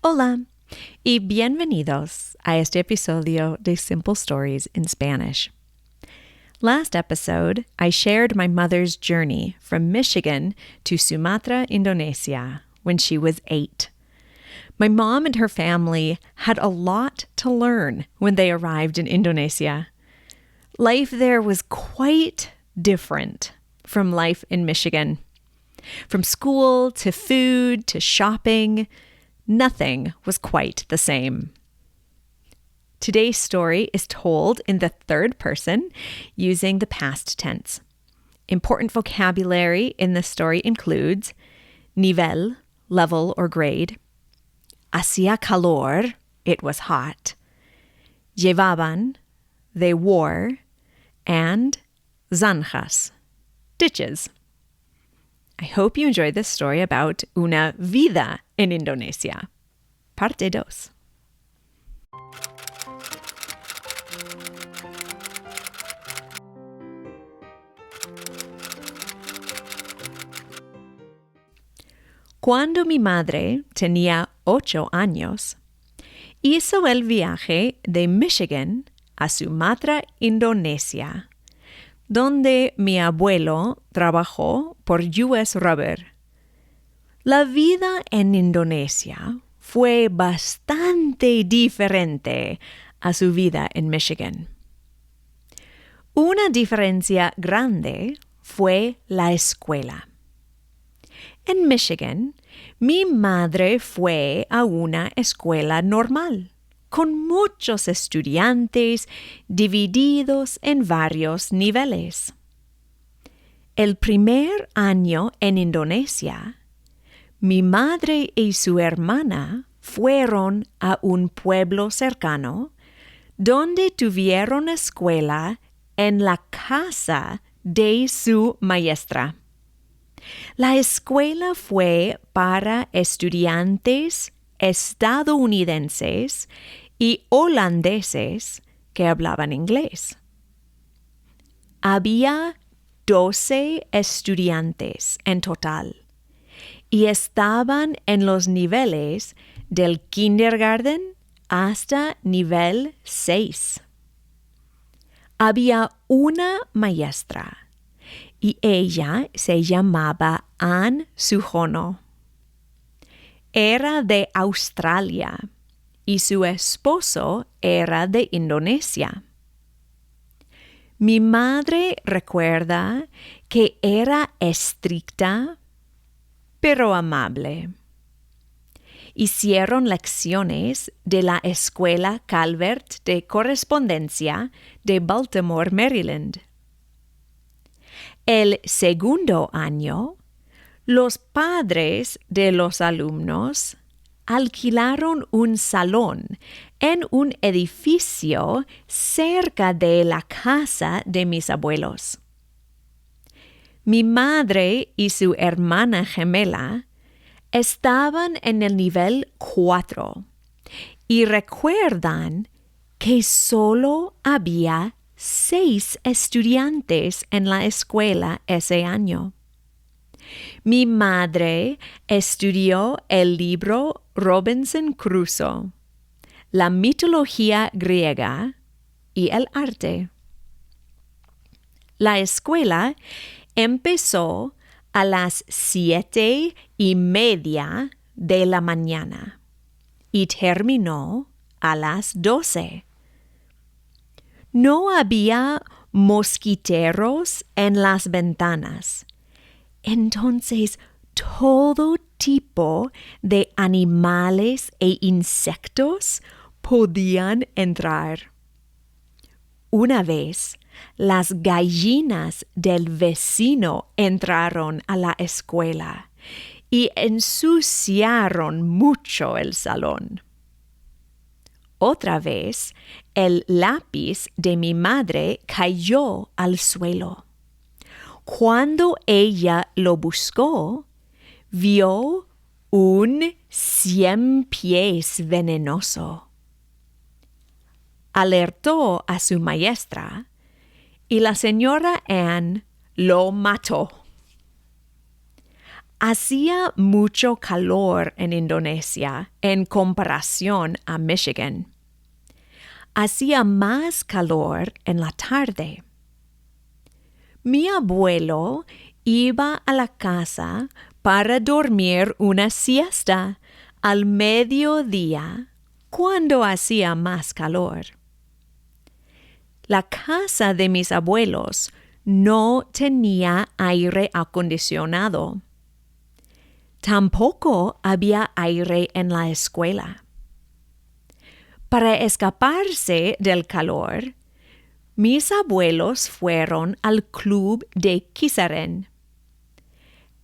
Hola y bienvenidos a este episodio de Simple Stories in Spanish. Last episode, I shared my mother's journey from Michigan to Sumatra, Indonesia, when she was 8. My mom and her family had a lot to learn when they arrived in Indonesia. Life there was quite different from life in Michigan. From school to food to shopping, nothing was quite the same. Today's story is told in the third person using the past tense. Important vocabulary in this story includes nivel, level or grade, hacía calor, it was hot, llevaban, they wore, and zanjas, ditches. I hope you enjoyed this story about una vida en Indonesia. Parte 2. Cuando mi madre tenía 8 años, hizo el viaje de Michigan a Sumatra, Indonesia, donde mi abuelo trabajó por US Rubber. La vida en Indonesia fue bastante diferente a su vida en Michigan. Una diferencia grande fue la escuela. En Michigan, mi madre fue a una escuela normal, con muchos estudiantes divididos en varios niveles. El primer año en Indonesia, mi madre y su hermana fueron a un pueblo cercano donde tuvieron escuela en la casa de su maestra. La escuela fue para estudiantes estadounidenses y holandeses que hablaban inglés. Había 12 estudiantes en total y estaban en los niveles del kindergarten hasta nivel 6. Había una maestra y ella se llamaba Ann Sujono. Era de Australia y su esposo era de Indonesia. Mi madre recuerda que era estricta, pero amable. Hicieron lecciones de la Escuela Calvert de Correspondencia de Baltimore, Maryland. El segundo año, los padres de los alumnos alquilaron un salón en un edificio cerca de la casa de mis abuelos. Mi madre y su hermana gemela estaban en el nivel 4 y recuerdan que solo había 6 estudiantes en la escuela ese año. Mi madre estudió el libro Robinson Crusoe, la mitología griega y el arte. La escuela empezó a las 7:30 de la mañana y terminó a las 12. No había mosquiteros en las ventanas. Entonces, todo tipo de animales e insectos podían entrar. Una vez, las gallinas del vecino entraron a la escuela y ensuciaron mucho el salón. Otra vez, el lápiz de mi madre cayó al suelo. Cuando ella lo buscó, vio un 100 pies venenoso. Alertó a su maestra y la señora Ann lo mató. Hacía mucho calor en Indonesia en comparación a Michigan. Hacía más calor en la tarde. Mi abuelo iba a la casa para dormir una siesta al mediodía cuando hacía más calor. La casa de mis abuelos no tenía aire acondicionado. Tampoco había aire en la escuela. Para escaparse del calor, mis abuelos fueron al club de Kisaren.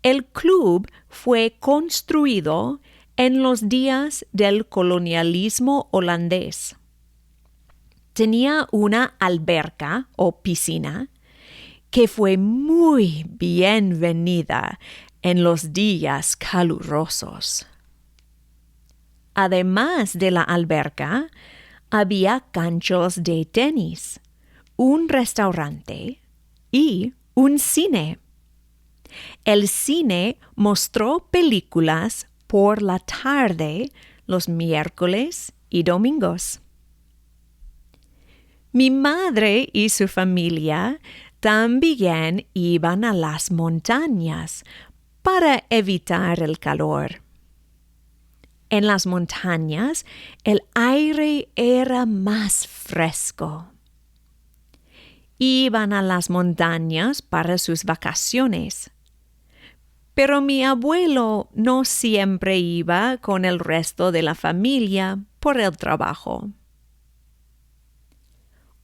El club fue construido en los días del colonialismo holandés. Tenía una alberca o piscina que fue muy bienvenida en los días calurosos. Además de la alberca, había canchos de tenis, un restaurante y un cine. El cine mostró películas por la tarde los miércoles y domingos. Mi madre y su familia también iban a las montañas para evitar el calor. En las montañas el aire era más fresco. Iban a las montañas para sus vacaciones. Pero mi abuelo no siempre iba con el resto de la familia por el trabajo.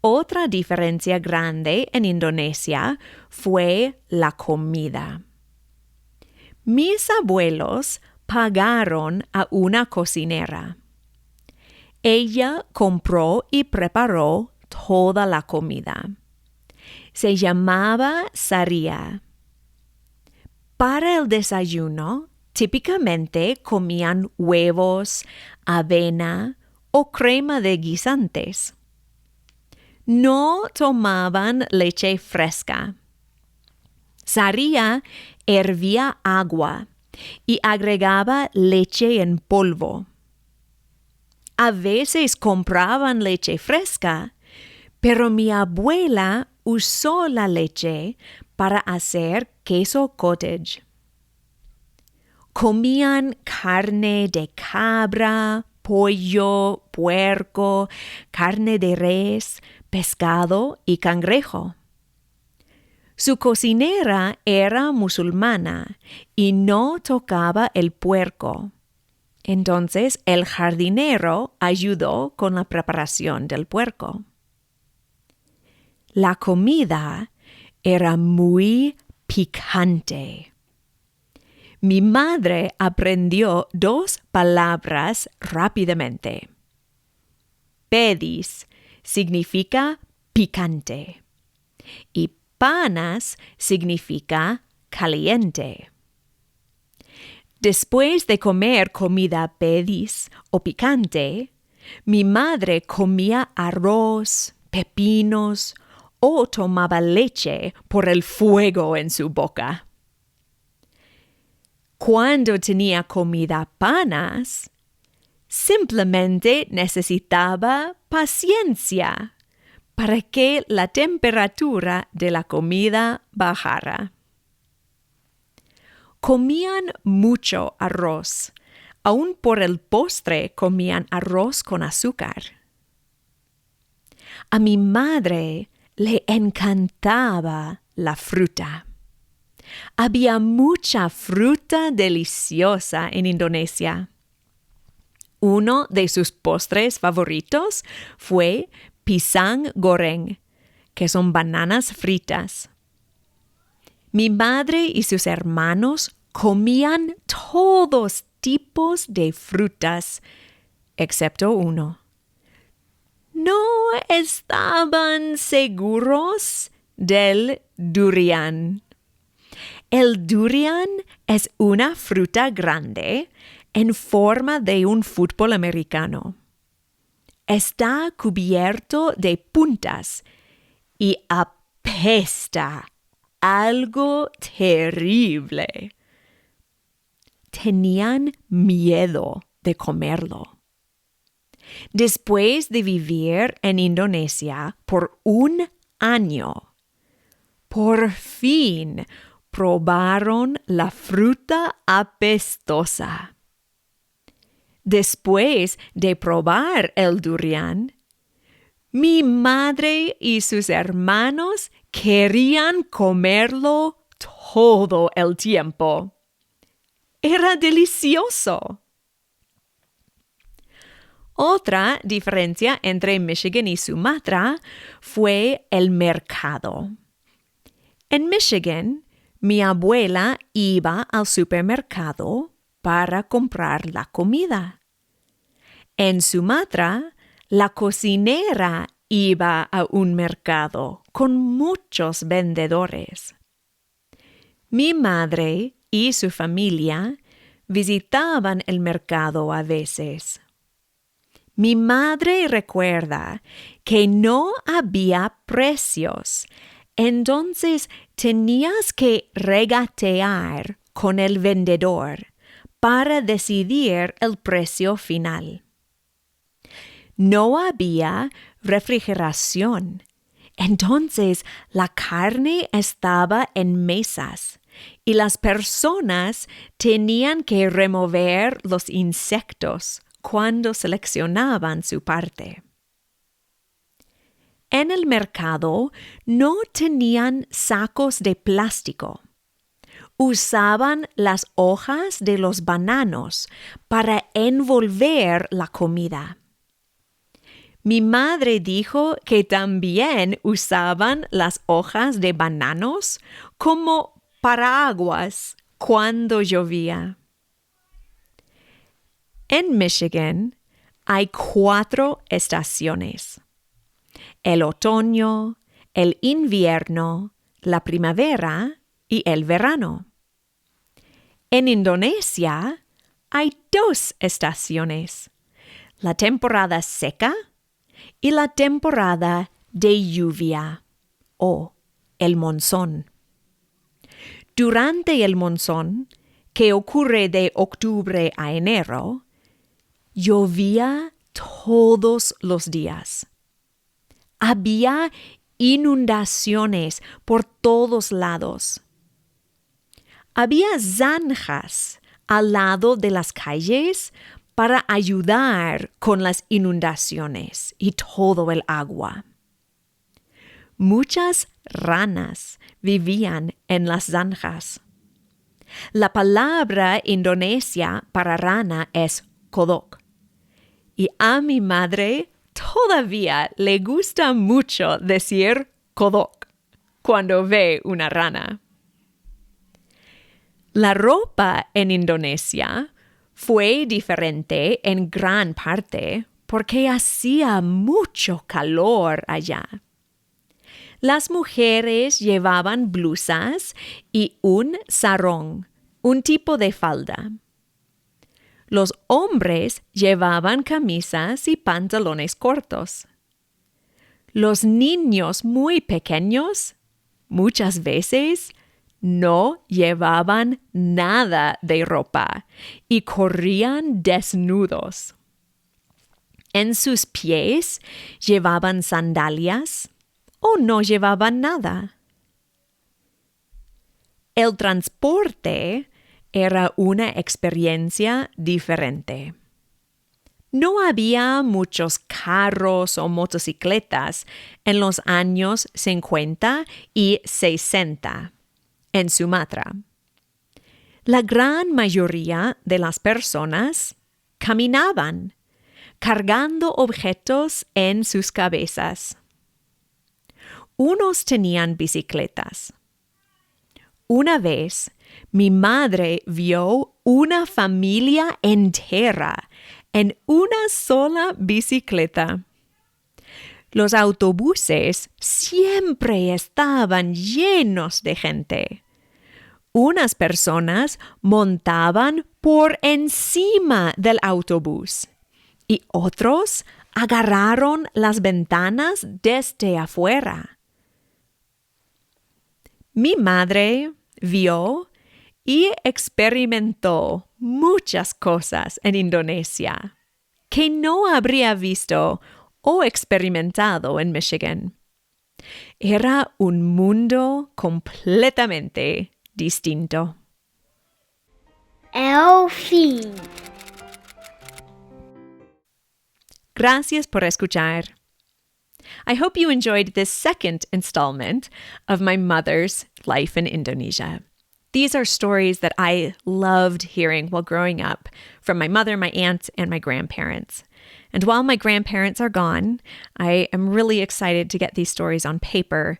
Otra diferencia grande en Indonesia fue la comida. Mis abuelos pagaron a una cocinera. Ella compró y preparó toda la comida. Se llamaba Saria. Para el desayuno, típicamente comían huevos, avena o crema de guisantes. No tomaban leche fresca. Saria hervía agua y agregaba leche en polvo. A veces compraban leche fresca, pero mi abuela usó la leche para hacer queso cottage. Comían carne de cabra, pollo, puerco, carne de res, pescado y cangrejo. Su cocinera era musulmana y no tocaba el puerco. Entonces el jardinero ayudó con la preparación del puerco. La comida era muy picante. Mi madre aprendió 2 palabras rápidamente. Pedis significa picante y panas significa caliente. Después de comer comida pedis o picante, mi madre comía arroz, pepinos o tomaba leche por el fuego en su boca. Cuando tenía comida panas, simplemente necesitaba paciencia para que la temperatura de la comida bajara. Comían mucho arroz. Aún por el postre comían arroz con azúcar. A mi madre le encantaba la fruta. Había mucha fruta deliciosa en Indonesia. Uno de sus postres favoritos fue pisang goreng, que son bananas fritas. Mi madre y sus hermanos comían todos tipos de frutas, excepto uno. No estaban seguros del durian. El durian es una fruta grande en forma de un fútbol americano. Está cubierto de puntas y apesta algo terrible. tenían miedo de comerlo. Después de vivir en Indonesia por un año, por fin probaron la fruta apestosa. Después de probar el durian, mi madre y sus hermanos querían comerlo todo el tiempo. Era delicioso. Otra diferencia entre Michigan y Sumatra fue el mercado. En Michigan, mi abuela iba al supermercado para comprar la comida. En Sumatra, la cocinera iba a un mercado con muchos vendedores. Mi madre y su familia visitaban el mercado a veces. Mi madre recuerda que no había precios, entonces tenías que regatear con el vendedor para decidir el precio final. No había refrigeración, entonces la carne estaba en mesas y las personas tenían que remover los insectos cuando seleccionaban su parte. En el mercado no tenían sacos de plástico. Usaban las hojas de los bananos para envolver la comida. Mi madre dijo que también usaban las hojas de bananos como paraguas cuando llovía. En Michigan hay 4 estaciones: el otoño, el invierno, la primavera y el verano. En Indonesia hay 2 estaciones: la temporada seca y la temporada de lluvia o el monzón. Durante el monzón, que ocurre de octubre a enero, llovía todos los días. Había inundaciones por todos lados. Había zanjas al lado de las calles para ayudar con las inundaciones y todo el agua. Muchas ranas vivían en las zanjas. La palabra indonesia para rana es kodok. Y a mi madre todavía le gusta mucho decir kodok cuando ve una rana. La ropa en Indonesia fue diferente en gran parte porque hacía mucho calor allá. Las mujeres llevaban blusas y un sarong, un tipo de falda. Los hombres llevaban camisas y pantalones cortos. Los niños muy pequeños, muchas veces, no llevaban nada de ropa y corrían desnudos. En sus pies llevaban sandalias o no llevaban nada. El transporte era una experiencia diferente. No había muchos carros o motocicletas en los años 50 y 60 en Sumatra. La gran mayoría de las personas caminaban, cargando objetos en sus cabezas. Unos tenían bicicletas. Una vez, mi madre vio una familia entera en una sola bicicleta. Los autobuses siempre estaban llenos de gente. Unas personas montaban por encima del autobús y otros agarraron las ventanas desde afuera. Mi madre vio y experimentó muchas cosas en Indonesia que no habría visto o experimentado en Michigan. Era un mundo completamente distinto. El fin. Gracias por escuchar. I hope you enjoyed this second installment of my mother's life in Indonesia. These are stories that I loved hearing while growing up from my mother, my aunts, and my grandparents. And while my grandparents are gone, I am really excited to get these stories on paper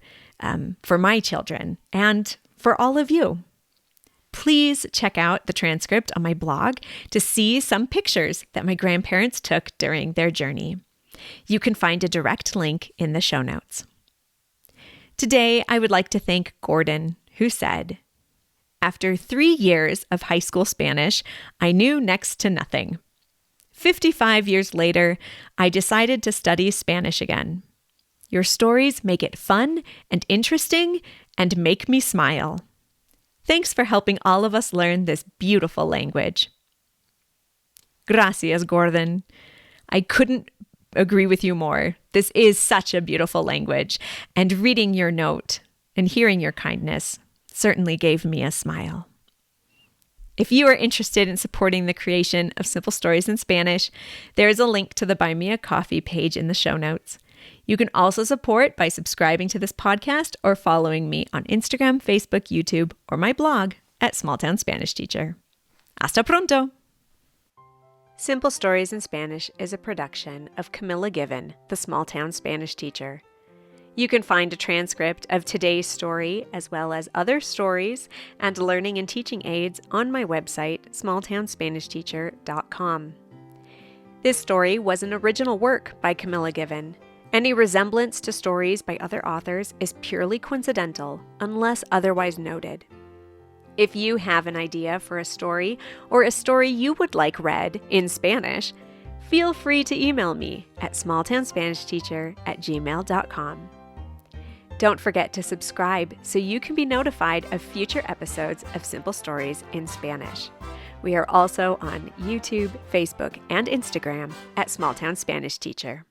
for my children and for all of you. Please check out the transcript on my blog to see some pictures that my grandparents took during their journey. You can find a direct link in the show notes. Today, I would like to thank Gordon, who said, "After 3 years of high school Spanish, I knew next to nothing. 55 years later, I decided to study Spanish again. Your stories make it fun and interesting and make me smile. Thanks for helping all of us learn this beautiful language." Gracias, Gordon. I couldn't agree with you more. This is such a beautiful language, and reading your note and hearing your kindness certainly gave me a smile. If you are interested in supporting the creation of Simple Stories in Spanish, there is a link to the Buy Me a Coffee page in the show notes. You can also support by subscribing to this podcast or following me on Instagram, Facebook, YouTube, or my blog at Small Town Spanish Teacher. Hasta pronto! Simple Stories in Spanish is a production of Camilla Given, the Small Town Spanish Teacher. You can find a transcript of today's story as well as other stories and learning and teaching aids on my website, smalltownspanishteacher.com. This story was an original work by Camilla Given. Any resemblance to stories by other authors is purely coincidental unless otherwise noted. If you have an idea for a story or a story you would like read in Spanish, feel free to email me at smalltownspanishteacher@gmail.com. Don't forget to subscribe so you can be notified of future episodes of Simple Stories in Spanish. We are also on YouTube, Facebook, and Instagram at Small Town Spanish Teacher.